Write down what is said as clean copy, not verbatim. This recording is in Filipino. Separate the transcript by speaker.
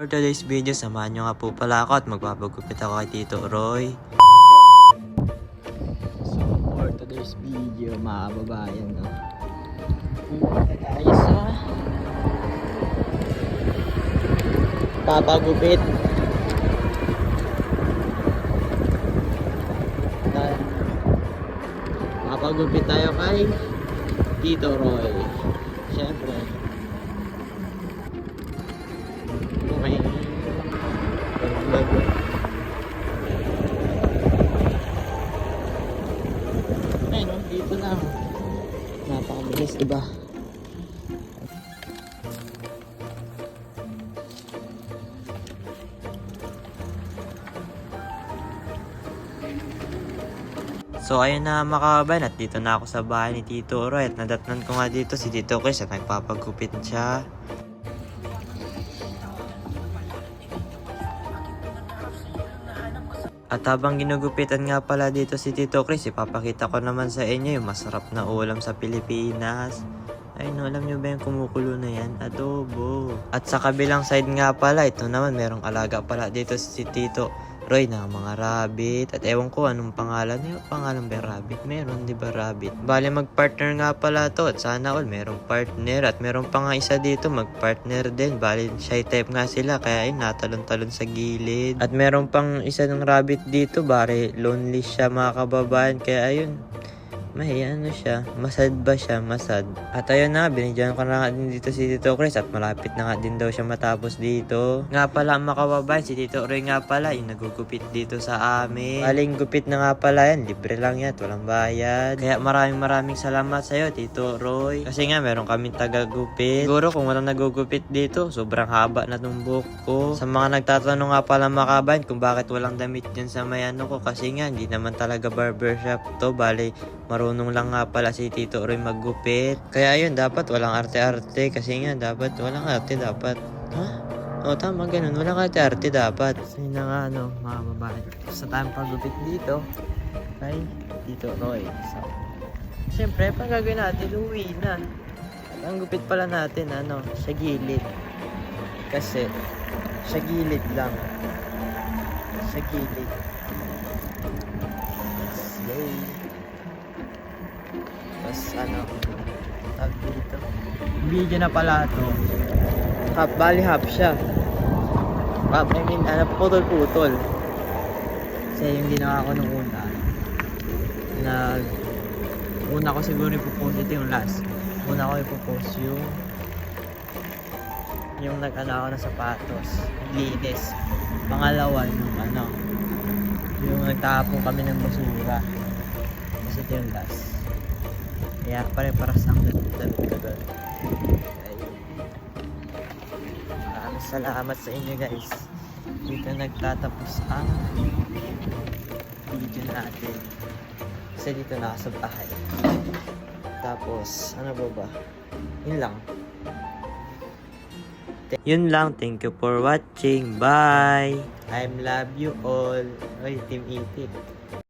Speaker 1: For today's video, samahan nyo nga po pala ako at magpapagupit ako kay Tito Roy.
Speaker 2: So, for today's video, mga kababayan, no? Pupunta tayo sa papagupit. Papagupit tayo kay Tito Roy. Siyempre. Okay. Ay, no? Dito na. Napakabilis, diba?
Speaker 1: So ayun na mga kababayan, at dito na ako sa bahay ni Tito Roy at nadatnan ko nga dito si Tito Chris at nagpapagupit siya. At habang ginugupitan nga pala dito si Tito Chris, ipapakita ko naman sa inyo yung masarap na ulam sa Pilipinas. Ay no, alam nyo ba yung kumukulo na yan? Adobo. At sa kabilang side nga pala, ito naman merong alaga pala dito si Tito Roy na mga rabbit. At ewan ko anong pangalan. Yung pangalan ba yung rabbit? Meron, di ba rabbit? Bale magpartner nga pala to. At sana all merong partner. At meron pa nga isa dito magpartner din. Bale shy type nga sila. Kaya yun natalon-talon sa gilid. At meron pang isa ng rabbit dito. Bale lonely siya mga kababayan. Kaya ayun. Ano siya? Masad ba siya? Masad. At ayun na, binigyan ko na nga din dito si Tito Chris at malapit na nga din daw siya matapos dito. Nga pala mga kababayan, si Tito Roy nga pala yung nagugupit dito sa amin. Aling gupit na nga pala yan, libre lang yan, walang bayad. Kaya maraming salamat sa'yo Tito Roy. Kasi nga meron kaming taga-gupit. Siguro kung walang nagugupit dito, sobrang haba na tong buhok ko. Sa mga nagtatanong nga pala mga kababayan kung bakit walang damit dyan sa may ano ko, kasi nga hindi naman talaga barbershop to. Bale marunong lang nga pala si Tito Roy maggupit. Kaya yun, dapat walang arte-arte. Kasi nga, dapat walang arte, dapat. Ha? O, tama, ganun. Walang arte-arte, dapat. So, yun na nga, mga babae. Sa tayong paggupit dito, kay Tito Roy. So, siyempre, pag gagawin natin, uwi na. At ang gupit pala natin, sa gilid. Kasi, sa gilid lang. Sa gilid. Let's go. Tapos tag dito.
Speaker 2: Video na pala to.
Speaker 1: Half siya. Putol-putol.
Speaker 2: Kasi yung ginawa ko nung una, una ko siguro ipopost ito yung last. Una ko ipopost yung nag-ano ako ng sapatos, linis. Pangalawa yung nagtapon kami ng basura. Kasi ito yung last. Kaya pare-paras ang damit ko doon. Maraming salamat sa inyo guys. Dito nagtatapos ang video natin. Kasi dito na ako sa bahay. Tapos, ano ba? Yun lang.
Speaker 1: Yun lang. Thank you for watching. Bye!
Speaker 2: I love you all. Oy, Team Itik.